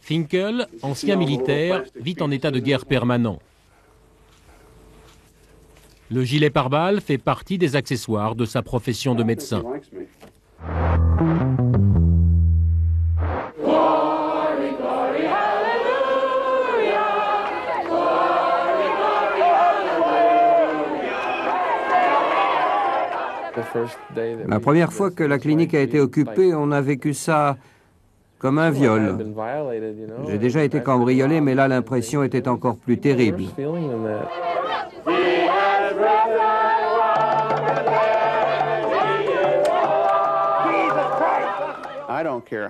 Finkel, ancien militaire, vit en état de guerre permanent. Le gilet pare-balles fait partie des accessoires de sa profession de médecin. La première fois que la clinique a été occupée, on a vécu ça comme un viol. J'ai déjà été cambriolé, mais là, l'impression était encore plus terrible.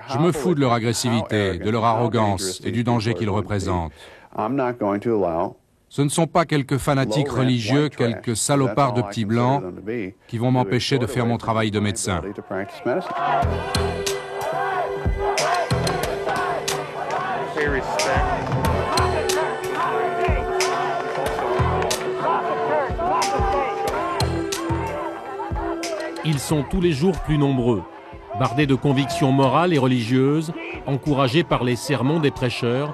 Je me fous de leur agressivité, de leur arrogance et du danger qu'ils représentent. Ce ne sont pas quelques fanatiques religieux, quelques salopards de petits blancs qui vont m'empêcher de faire mon travail de médecin. Ils sont tous les jours plus nombreux, bardés de convictions morales et religieuses, encouragés par les sermons des prêcheurs.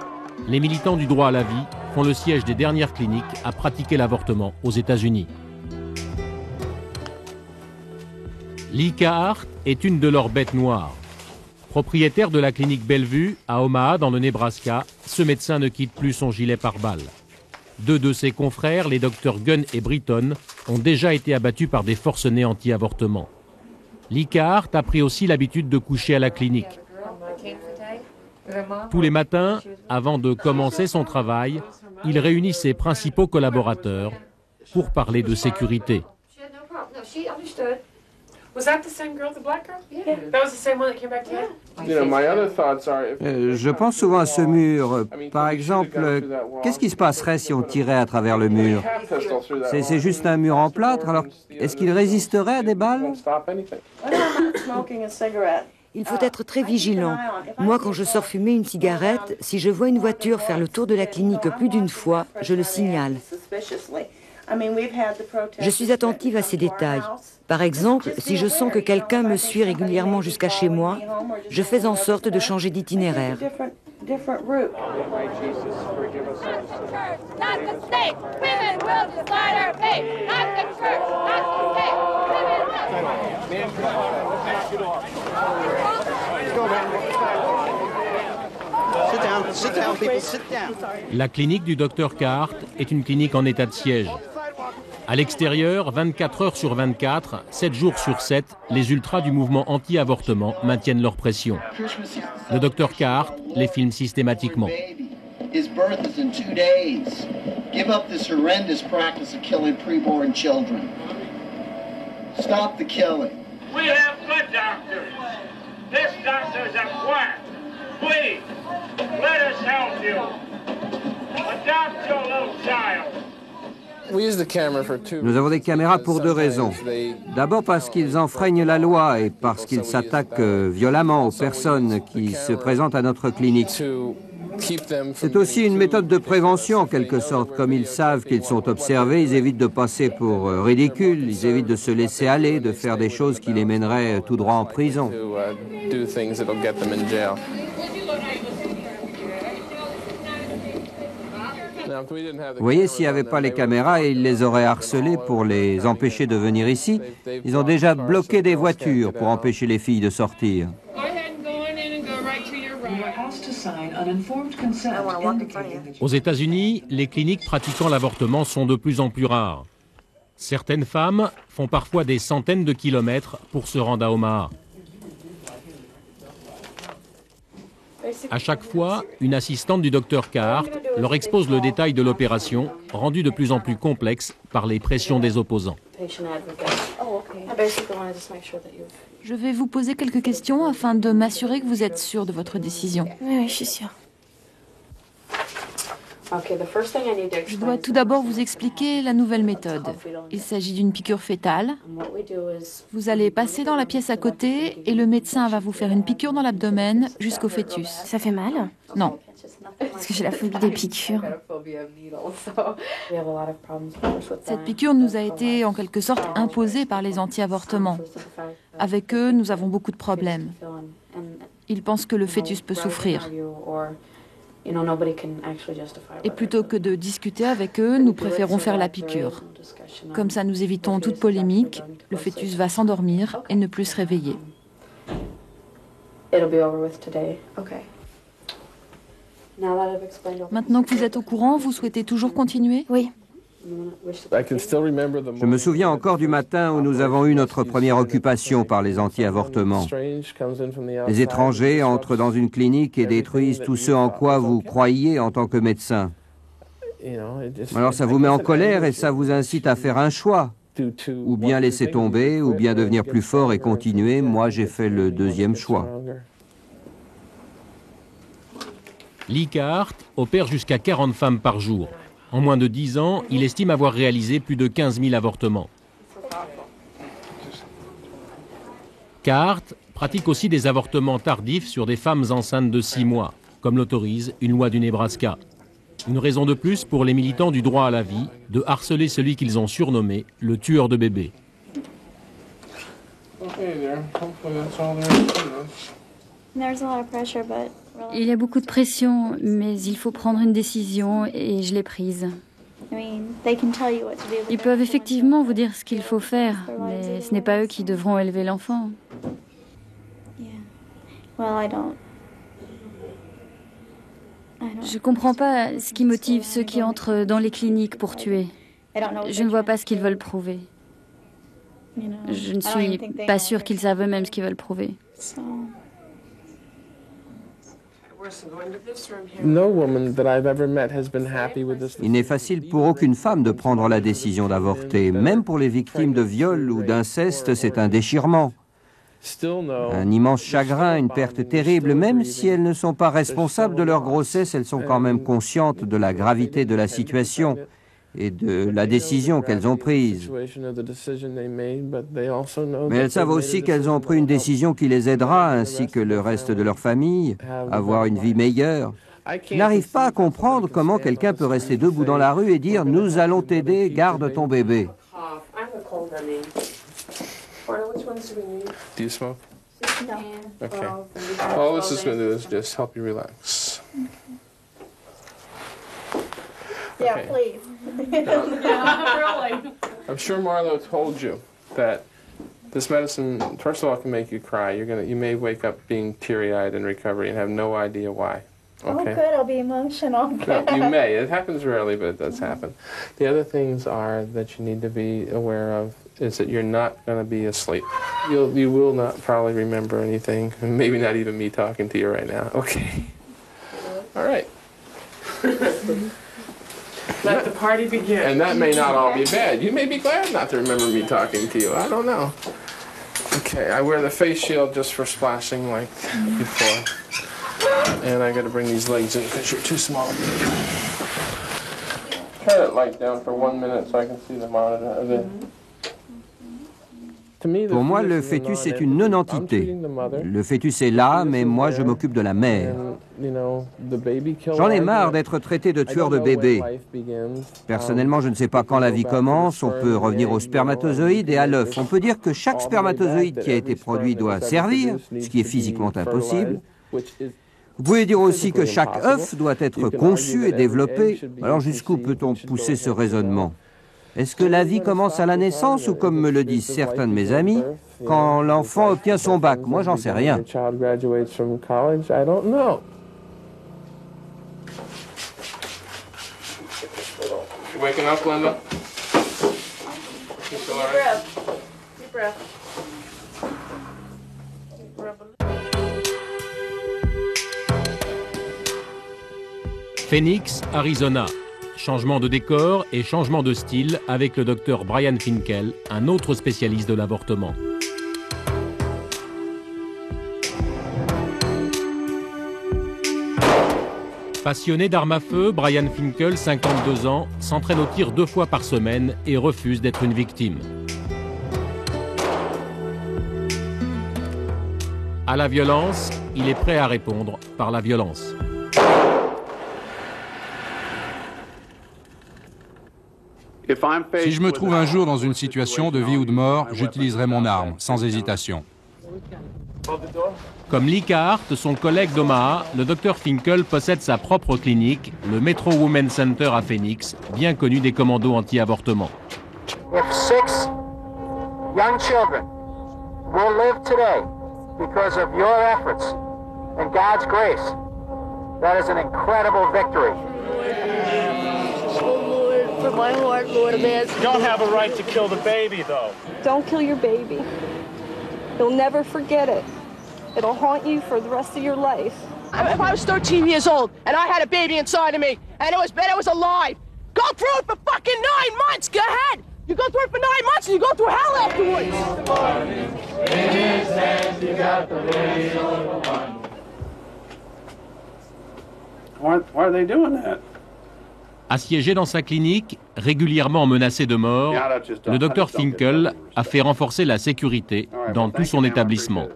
Les militants du droit à la vie font le siège des dernières cliniques à pratiquer l'avortement aux États-Unis. Lee Kahart est une de leurs bêtes noires. Propriétaire de la clinique Bellevue à Omaha dans le Nebraska, ce médecin ne quitte plus son gilet pare-balles. Deux de ses confrères, les docteurs Gunn et Britton, ont déjà été abattus par des forcenés anti-avortement. Lee Kahart a pris aussi l'habitude de coucher à la clinique. Tous les matins, avant de commencer son travail, il réunit ses principaux collaborateurs pour parler de sécurité. Je pense souvent à ce mur. Par exemple, qu'est-ce qui se passerait si on tirait à travers le mur? C'est juste un mur en plâtre, alors est-ce qu'il résisterait à des balles? Il faut être très vigilant. Moi, quand je sors fumer une cigarette, si je vois une voiture faire le tour de la clinique plus d'une fois, je le signale. Je suis attentive à ces détails. Par exemple, si je sens que quelqu'un me suit régulièrement jusqu'à chez moi, je fais en sorte de changer d'itinéraire. La clinique du docteur Kahart est une clinique en état de siège. À l'extérieur, 24 heures sur 24, 7 jours sur 7, les ultras du mouvement anti-avortement maintiennent leur pression. Le docteur Kahart les filme systématiquement. His birth is in 2 days. Give up this horrendous practice of killing preborn children. Stop the killing. We have good doctors. This doctor's a quack. Please, let us help you. Adopt your little child. Nous avons des caméras pour deux raisons. D'abord parce qu'ils enfreignent la loi et parce qu'ils s'attaquent violemment aux personnes qui se présentent à notre clinique. C'est aussi une méthode de prévention en quelque sorte. Comme ils savent qu'ils sont observés, ils évitent de passer pour ridicules, ils évitent de se laisser aller, de faire des choses qui les mèneraient tout droit en prison. Vous voyez, s'il n'y avait pas les caméras, ils les auraient harcelés pour les empêcher de venir ici. Ils ont déjà bloqué des voitures pour empêcher les filles de sortir. Aux États-Unis, les cliniques pratiquant l'avortement sont de plus en plus rares. Certaines femmes font parfois des centaines de kilomètres pour se rendre à Omaha. À chaque fois, une assistante du docteur Kahart leur expose le détail de l'opération, rendue de plus en plus complexe par les pressions des opposants. Je vais vous poser quelques questions afin de m'assurer que vous êtes sûr de votre décision. Oui, je suis sûre. Je dois tout d'abord vous expliquer la nouvelle méthode. Il s'agit d'une piqûre fétale. Vous allez passer dans la pièce à côté et le médecin va vous faire une piqûre dans l'abdomen jusqu'au fœtus. Ça fait mal? Non. Parce que j'ai la phobie des piqûres. Cette piqûre nous a été en quelque sorte imposée par les anti-avortements. Avec eux, nous avons beaucoup de problèmes. Ils pensent que le fœtus peut souffrir. Et plutôt que de discuter avec eux, nous préférons faire la piqûre. Comme ça, nous évitons toute polémique, le fœtus va s'endormir et ne plus se réveiller. Maintenant que vous êtes au courant, vous souhaitez toujours continuer? Oui. Je me souviens encore du matin où nous avons eu notre première occupation par les anti-avortements. Les étrangers entrent dans une clinique et détruisent tout ce en quoi vous croyiez en tant que médecin. Alors ça vous met en colère et ça vous incite à faire un choix. Ou bien laisser tomber, ou bien devenir plus fort et continuer. Moi, j'ai fait le deuxième choix. Lee Kahart opère jusqu'à 40 femmes par jour. En moins de 10 ans, il estime avoir réalisé plus de 15 000 avortements. Kahart pratique aussi des avortements tardifs sur des femmes enceintes de 6 mois, comme l'autorise une loi du Nebraska. Une raison de plus pour les militants du droit à la vie de harceler celui qu'ils ont surnommé le tueur de bébés. Il y a beaucoup de pression, mais il faut prendre une décision et je l'ai prise. Ils peuvent effectivement vous dire ce qu'il faut faire, mais ce n'est pas eux qui devront élever l'enfant. Je ne comprends pas ce qui motive ceux qui entrent dans les cliniques pour tuer. Je ne vois pas ce qu'ils veulent prouver. Je ne suis pas sûre qu'ils savent eux-mêmes ce qu'ils veulent prouver. Il n'est facile pour aucune femme de prendre la décision d'avorter. Même pour les victimes de viol ou d'inceste, c'est un déchirement. Un immense chagrin, une perte terrible. Même si elles ne sont pas responsables de leur grossesse, elles sont quand même conscientes de la gravité de la situation et de la décision qu'elles ont prise. Mais elles savent aussi qu'elles ont pris une décision qui les aidera, ainsi que le reste de leur famille, à avoir une vie meilleure. Je n'arrive pas à comprendre comment quelqu'un peut rester debout dans la rue et dire « Nous allons t'aider, garde ton bébé ». Do you smoke? No. Okay. All this is going to do is just help you relax. Yeah, Okay. please. I'm sure Marlo told you that this medicine, first of all, can make you cry. You may wake up being teary-eyed in recovery and have no idea why. Oh, Okay. good. I'll be emotional. No, you may. It happens rarely, but it does happen. The other things are that you need to be aware of is that you're not going to be asleep. You will not probably remember anything, maybe not even me talking to you right now. Okay. All right. Let the party begin. And that may not all be bad. You may be glad not to remember me talking to you. I don't know. Okay, I wear the face shield just for splashing like before. And I got to bring these legs in because you're too small. Turn that light down for 1 minute so I can see the monitor. Pour moi, le fœtus est une non-entité. Le fœtus est là, mais moi, je m'occupe de la mère. J'en ai marre d'être traité de tueur de bébés. Personnellement, je ne sais pas quand la vie commence. On peut revenir au spermatozoïde et à l'œuf. On peut dire que chaque spermatozoïde qui a été produit doit servir, ce qui est physiquement impossible. Vous pouvez dire aussi que chaque œuf doit être conçu et développé. Alors jusqu'où peut-on pousser ce raisonnement ? Est-ce que la vie commence à la naissance ou, comme me le disent certains de mes amis, quand l'enfant obtient son bac? Moi, j'en sais rien. Waking up, Linda? Deep breath. Deep breath. Phoenix, Arizona. Changement de décor et changement de style avec le docteur Brian Finkel, un autre spécialiste de l'avortement. Passionné d'armes à feu, Brian Finkel, 52 ans, s'entraîne au tir 2 fois par semaine et refuse d'être une victime. À la violence, il est prêt à répondre par la violence. Si je me trouve un jour dans une situation de vie ou de mort, j'utiliserai mon arme, sans hésitation. Comme Lee Kahart, son collègue d'Omaha, le Dr Finkel possède sa propre clinique, le Metro Women's Center à Phoenix, bien connu des commandos anti-avortement. If 6 young children will live today because of your efforts and God's grace, that is an incredible victory. For my heart, Lord, man. You don't have a right to kill the baby, though. Don't kill your baby. You'll never forget it. It'll haunt you for the rest of your life. If I was 13 years old and I had a baby inside of me and it was alive, go through it for fucking 9 months. Go ahead. You go through it for 9 months and you go through hell afterwards. Why are they doing that? Assiégé dans sa clinique, régulièrement menacé de mort, le Dr Finkel a fait renforcer la sécurité dans tout son établissement.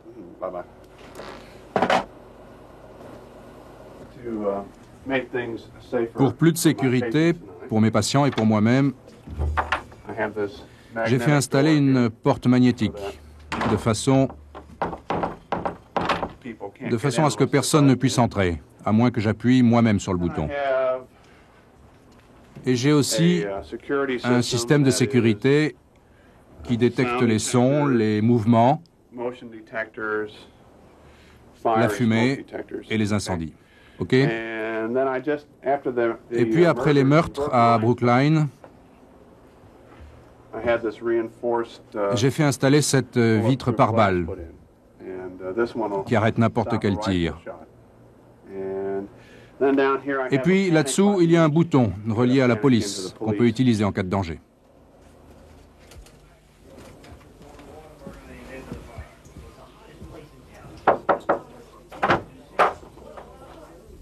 Pour plus de sécurité, pour mes patients et pour moi-même, j'ai fait installer une porte magnétique, de façon à ce que personne ne puisse entrer, à moins que j'appuie moi-même sur le bouton. Et j'ai aussi un système de sécurité qui détecte les sons, les mouvements, la fumée et les incendies. OK? Et puis après les meurtres à Brookline, j'ai fait installer cette vitre par balle qui arrête n'importe quel tir. Et puis là-dessous, il y a un bouton relié à la police qu'on peut utiliser en cas de danger.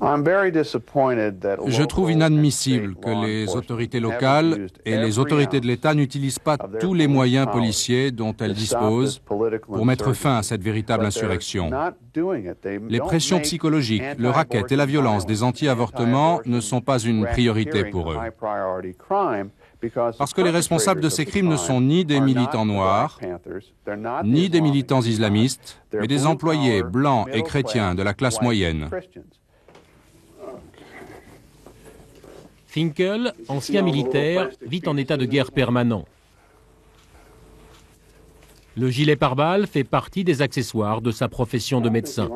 Je trouve inadmissible que les autorités locales et les autorités de l'État n'utilisent pas tous les moyens policiers dont elles disposent pour mettre fin à cette véritable insurrection. Les pressions psychologiques, le racket et la violence des anti-avortements ne sont pas une priorité pour eux. Parce que les responsables de ces crimes ne sont ni des militants noirs, ni des militants islamistes, mais des employés blancs et chrétiens de la classe moyenne. Finkel, ancien militaire, vit en état de guerre permanent. Le gilet pare-balles fait partie des accessoires de sa profession de médecin.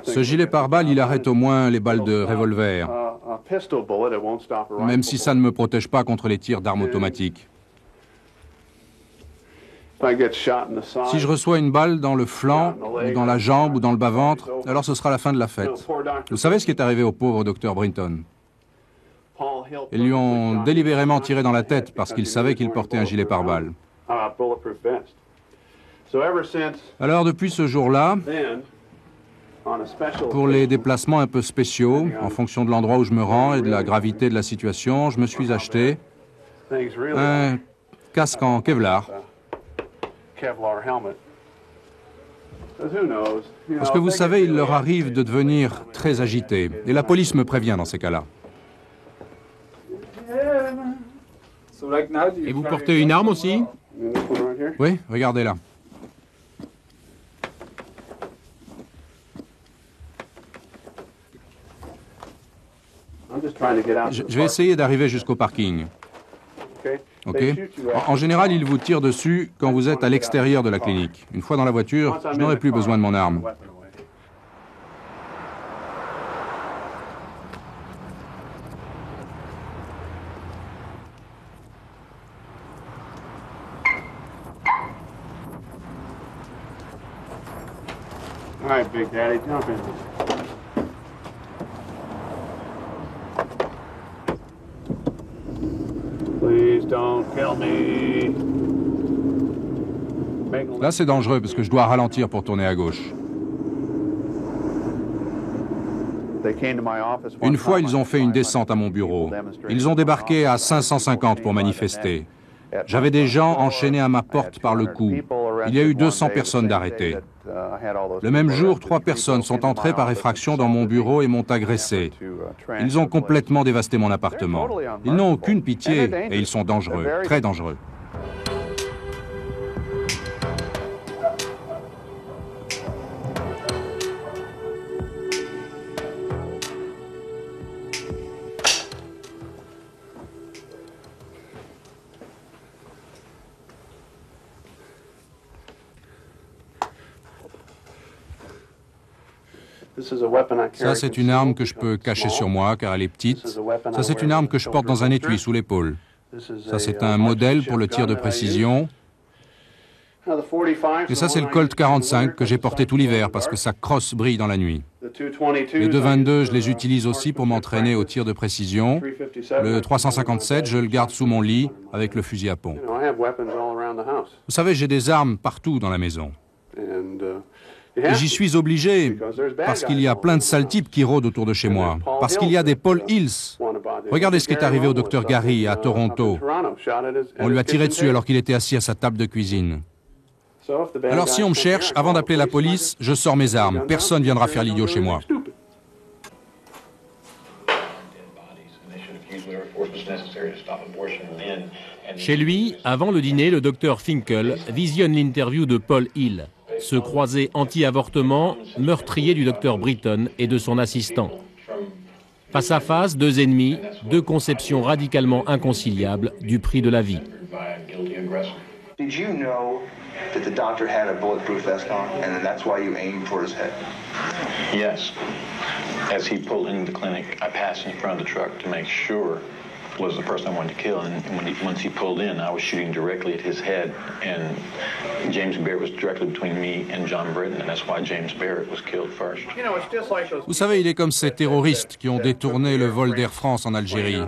Ce gilet pare-balles, il arrête au moins les balles de revolver, même si ça ne me protège pas contre les tirs d'armes automatiques. Si je reçois une balle dans le flanc, ou dans la jambe, ou dans le bas-ventre, alors ce sera la fin de la fête. Vous savez ce qui est arrivé au pauvre Dr Brinton? Ils lui ont délibérément tiré dans la tête parce qu'ils savaient qu'il portait un gilet pare-balles. Alors depuis ce jour-là, pour les déplacements un peu spéciaux, en fonction de l'endroit où je me rends et de la gravité de la situation, je me suis acheté un casque en Kevlar. Parce que vous savez, il leur arrive de devenir très agités. Et la police me prévient dans ces cas-là. Et vous portez une arme aussi? Oui, regardez là. Je vais essayer d'arriver jusqu'au parking. Okay. En général, ils vous tirent dessus quand vous êtes à l'extérieur de la clinique. Une fois dans la voiture, je n'aurai plus besoin de mon arme. All right, Big Daddy, jump in. Please don't kill me. Là, c'est dangereux parce que je dois ralentir pour tourner à gauche. Une fois, ils ont fait une descente à mon bureau. Ils ont débarqué à 550 pour manifester. J'avais des gens enchaînés à ma porte par le cou. Il y a eu 200 personnes d'arrêtées. Le même jour, 3 personnes sont entrées par effraction dans mon bureau et m'ont agressé. Ils ont complètement dévasté mon appartement. Ils n'ont aucune pitié et ils sont dangereux, très dangereux. Ça, c'est une arme que je peux cacher sur moi, car elle est petite. Ça, c'est une arme que je porte dans un étui sous l'épaule. Ça, c'est un modèle pour le tir de précision. Et ça, c'est le Colt 45 que j'ai porté tout l'hiver, parce que sa crosse brille dans la nuit. Les 2,22, je les utilise aussi pour m'entraîner au tir de précision. Le 357, je le garde sous mon lit avec le fusil à pompe. Vous savez, j'ai des armes partout dans la maison. Et j'y suis obligé parce qu'il y a plein de sales types qui rôdent autour de chez moi. Parce qu'il y a des Paul Hills. Regardez ce qui est arrivé au docteur Gary à Toronto. On lui a tiré dessus alors qu'il était assis à sa table de cuisine. Alors si on me cherche, avant d'appeler la police, je sors mes armes. Personne ne viendra faire l'idiot chez moi. Chez lui, avant le dîner, le docteur Finkel visionne l'interview de Paul Hill, ce croisé anti-avortement meurtrier du docteur Britton et de son assistant. Face à face, deux ennemis, deux conceptions radicalement inconciliables du prix de la vie. Did you know that the doctor had a bulletproof vest on, and that's why you aimed for his head? Yes. As he pulled into the clinic, I passed in front of the truck to make sure was the person I wanted to kill, and once he pulled in, I was shooting directly at his head, and James Barrett was directly between me and John Britton, and that's why James Barrett was killed first. Vous savez, il est comme ces terroristes qui ont détourné le vol d'Air France en Algérie.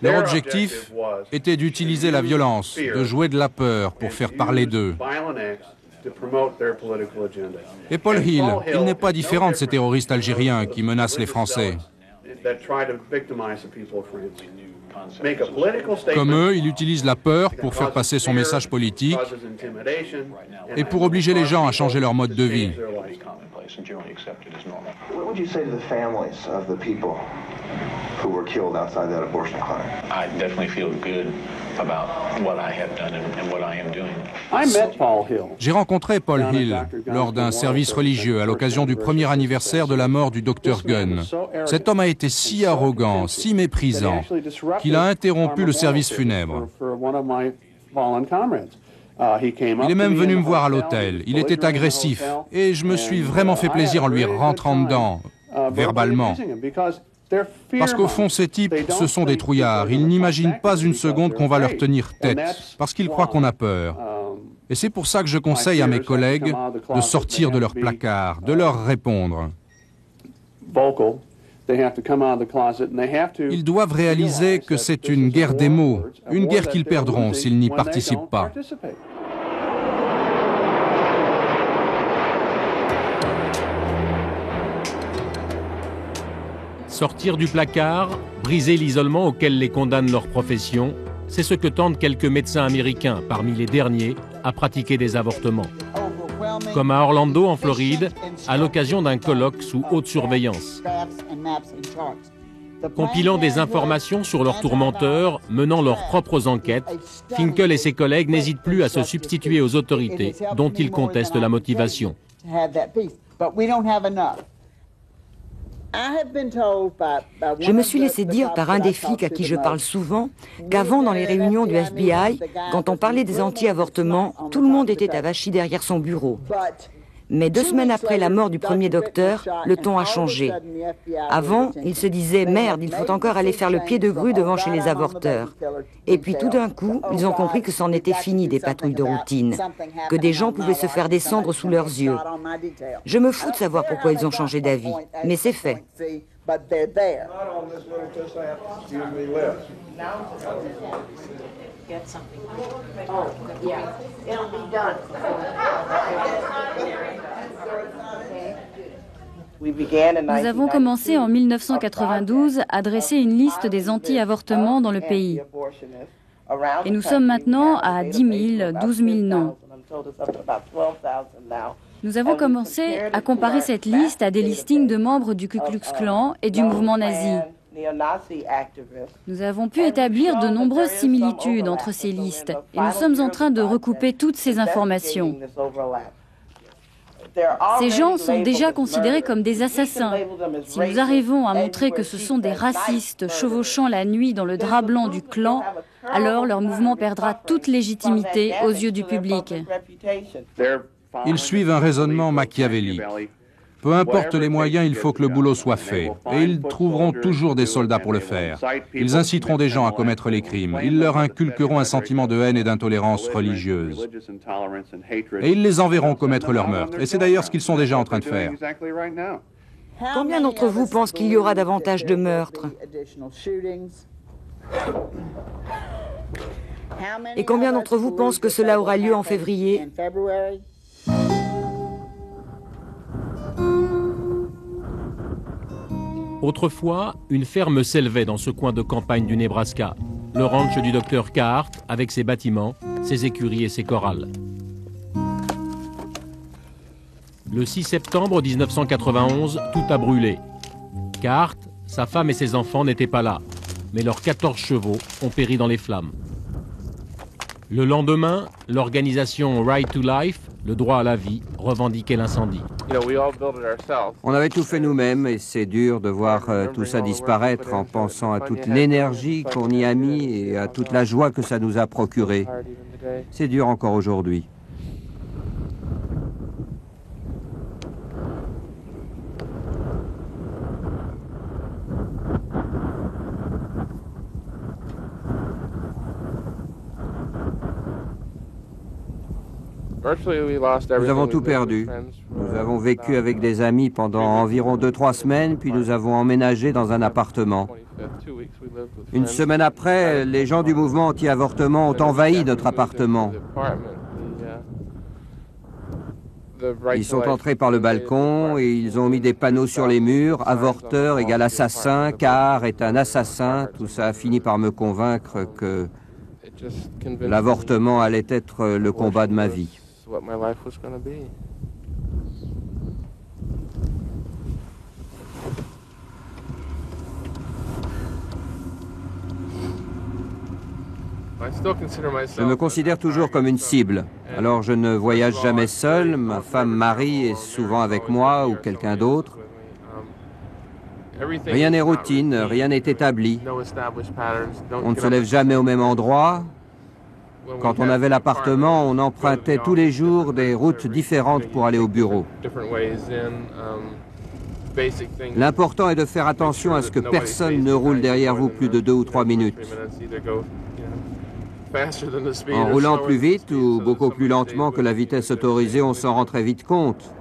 Leur objectif était d'utiliser la violence, de jouer de la peur pour faire parler d'eux. Et Paul Hill, il n'est pas différent de ces terroristes algériens qui menacent les Français. Comme eux, il utilise la peur pour faire passer son message politique et pour obliger les gens à changer leur mode de vie. What would you say to the families of the people who were killed outside that abortion clinic? I definitely feel good about what I have done and what I am doing. J'ai rencontré Paul Hill lors d'un service religieux à l'occasion du premier anniversaire de la mort du docteur Gunn. Cet homme a été si arrogant, si méprisant, qu'il a interrompu le service funèbre. Il est même venu me voir à l'hôtel. Il était agressif et je me suis vraiment fait plaisir en lui rentrant dedans, verbalement. Parce qu'au fond, ces types, ce sont des trouillards. Ils n'imaginent pas une seconde qu'on va leur tenir tête, parce qu'ils croient qu'on a peur. Et c'est pour ça que je conseille à mes collègues de sortir de leur placard, de leur répondre. Ils doivent réaliser que c'est une guerre des mots, une guerre qu'ils perdront s'ils n'y participent pas. Sortir du placard, briser l'isolement auquel les condamne leur profession, c'est ce que tentent quelques médecins américains, parmi les derniers, à pratiquer des avortements. Comme à Orlando, en Floride, à l'occasion d'un colloque sous haute surveillance. Compilant des informations sur leurs tourmenteurs, menant leurs propres enquêtes, Finkel et ses collègues n'hésitent plus à se substituer aux autorités dont ils contestent la motivation. Je me suis laissé dire par un des flics à qui je parle souvent qu'avant, dans les réunions du FBI, quand on parlait des anti-avortements, tout le monde était avachi derrière son bureau. Mais 2 semaines après la mort du premier docteur, le ton a changé. Avant, ils se disaient « Merde, il faut encore aller faire le pied de grue devant chez les avorteurs ». Et puis tout d'un coup, ils ont compris que c'en était fini des patrouilles de routine, que des gens pouvaient se faire descendre sous leurs yeux. Je me fous de savoir pourquoi ils ont changé d'avis, mais c'est fait. Nous avons commencé en 1992 à dresser une liste des anti-avortements dans le pays. Et nous sommes maintenant à 10 000, 12 000 noms. Nous avons commencé à comparer cette liste à des listings de membres du Ku Klux Klan et du mouvement nazi. Nous avons pu établir de nombreuses similitudes entre ces listes et nous sommes en train de recouper toutes ces informations. Ces gens sont déjà considérés comme des assassins. Si nous arrivons à montrer que ce sont des racistes chevauchant la nuit dans le drap blanc du clan, alors leur mouvement perdra toute légitimité aux yeux du public. Ils suivent un raisonnement machiavélique. Peu importe les moyens, il faut que le boulot soit fait. Et ils trouveront toujours des soldats pour le faire. Ils inciteront des gens à commettre les crimes. Ils leur inculqueront un sentiment de haine et d'intolérance religieuse. Et ils les enverront commettre leurs meurtres. Et c'est d'ailleurs ce qu'ils sont déjà en train de faire. Combien d'entre vous pensent qu'il y aura davantage de meurtres? Et combien d'entre vous pensent que cela aura lieu en février? Autrefois, une ferme s'élevait dans ce coin de campagne du Nebraska, le ranch du docteur Cahart avec ses bâtiments, ses écuries et ses corrals. Le 6 septembre 1991, tout a brûlé. Cahart, sa femme et ses enfants n'étaient pas là, mais leurs 14 chevaux ont péri dans les flammes. Le lendemain, l'organisation Right to Life, le droit à la vie, revendiquait l'incendie. On avait tout fait nous-mêmes et c'est dur de voir tout ça disparaître en pensant à toute l'énergie qu'on y a mis et à toute la joie que ça nous a procuré. C'est dur encore aujourd'hui. Nous avons tout perdu. Nous avons vécu avec des amis pendant environ 2-3 semaines, puis nous avons emménagé dans un appartement. Une semaine après, les gens du mouvement anti-avortement ont envahi notre appartement. Ils sont entrés par le balcon et ils ont mis des panneaux sur les murs, avorteur égale assassin, Cahart est un assassin. Tout ça a fini par me convaincre que l'avortement allait être le combat de ma vie. Je me considère toujours comme une cible. Alors je ne voyage jamais seul, ma femme Marie est souvent avec moi ou quelqu'un d'autre. Rien n'est routine, rien n'est établi. On ne se lève jamais au même endroit. Quand on avait l'appartement, on empruntait tous les jours des routes différentes pour aller au bureau. L'important est de faire attention à ce que personne ne roule derrière vous plus de 2 ou 3 minutes. En roulant plus vite ou beaucoup plus lentement que la vitesse autorisée, on s'en rend très vite compte.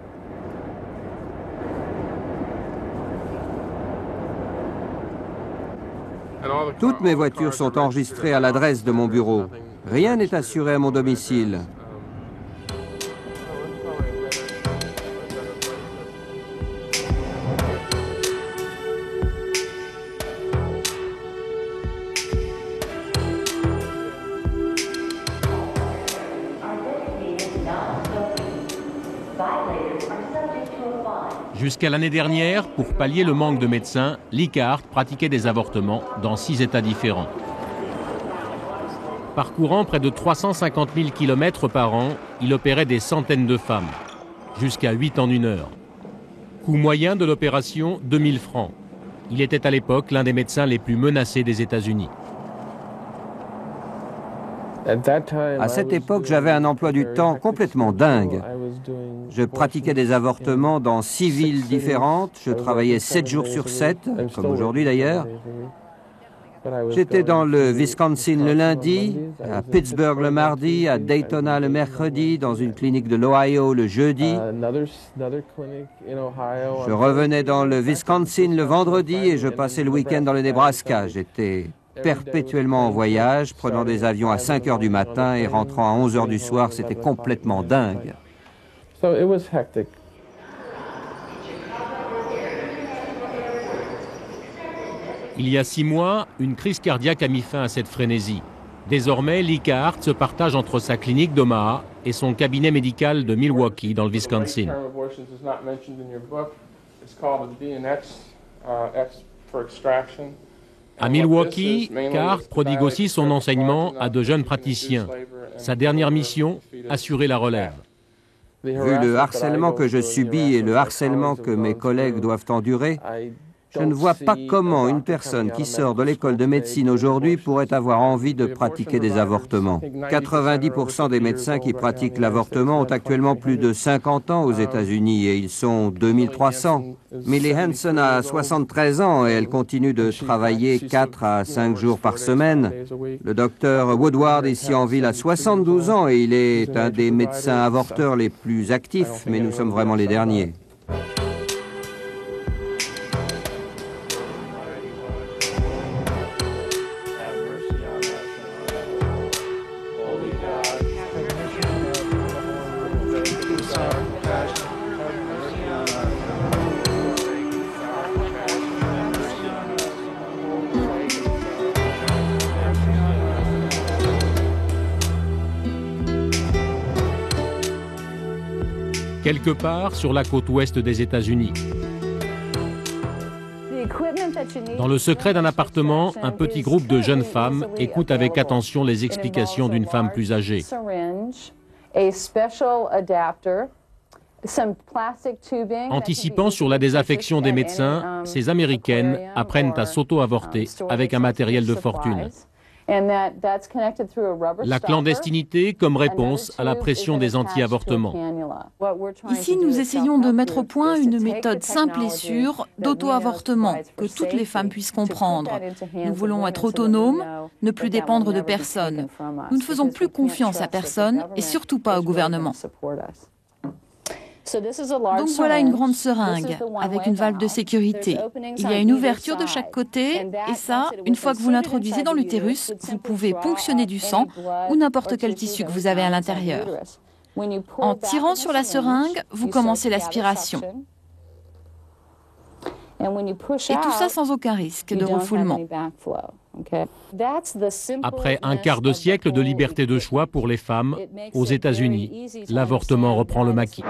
Toutes mes voitures sont enregistrées à l'adresse de mon bureau. Rien n'est assuré à mon domicile. Jusqu'à l'année dernière, pour pallier le manque de médecins, Lee Cahart pratiquait des avortements dans 6 États différents. Parcourant près de 350 000 km par an, il opérait des centaines de femmes, jusqu'à 8 en 1 heure. Coût moyen de l'opération, 2000 francs. Il était à l'époque l'un des médecins les plus menacés des États-Unis. À cette époque, j'avais un emploi du temps complètement dingue. Je pratiquais des avortements dans 6 villes différentes. Je travaillais 7 jours sur 7, comme aujourd'hui d'ailleurs. J'étais dans le Wisconsin le lundi, à Pittsburgh le mardi, à Daytona le mercredi, dans une clinique de l'Ohio le jeudi. Je revenais dans le Wisconsin le vendredi et je passais le week-end dans le Nebraska. J'étais perpétuellement en voyage, prenant des avions à 5 heures du matin et rentrant à 11 heures du soir. C'était complètement dingue. Il y a 6 mois, une crise cardiaque a mis fin à cette frénésie. Désormais, Lee Cahart se partage entre sa clinique d'Omaha et son cabinet médical de Milwaukee, dans le Wisconsin. À Milwaukee, Cahart prodigue aussi son enseignement à de jeunes praticiens. Sa dernière mission, assurer la relève. Vu le harcèlement que je subis et le harcèlement que mes collègues doivent endurer, Je ne vois pas comment une personne qui sort de l'école de médecine aujourd'hui pourrait avoir envie de pratiquer des avortements. 90% des médecins qui pratiquent l'avortement ont actuellement plus de 50 ans aux États-Unis et ils sont 2300. Millie Hanson a 73 ans et elle continue de travailler 4 à 5 jours par semaine. Le docteur Woodward ici en ville a 72 ans et il est un des médecins avorteurs les plus actifs, mais nous sommes vraiment les derniers. Quelque part sur la côte ouest des États-Unis. Dans le secret d'un appartement, un petit groupe de jeunes femmes écoute avec attention les explications d'une femme plus âgée. Anticipant sur la désaffection des médecins, ces Américaines apprennent à s'auto-avorter avec un matériel de fortune. La clandestinité comme réponse à la pression des anti-avortements. Ici, nous essayons de mettre au point une méthode simple et sûre d'auto-avortement que toutes les femmes puissent comprendre. Nous voulons être autonomes, ne plus dépendre de personne. Nous ne faisons plus confiance à personne et surtout pas au gouvernement. Donc voilà une grande seringue avec une valve de sécurité. Il y a une ouverture de chaque côté et ça, une fois que vous l'introduisez dans l'utérus, vous pouvez ponctionner du sang ou n'importe quel tissu que vous avez à l'intérieur. En tirant sur la seringue, vous commencez l'aspiration. Et tout ça sans aucun risque de refoulement. Après un quart de siècle de liberté de choix pour les femmes, aux États-Unis, l'avortement reprend le maquis.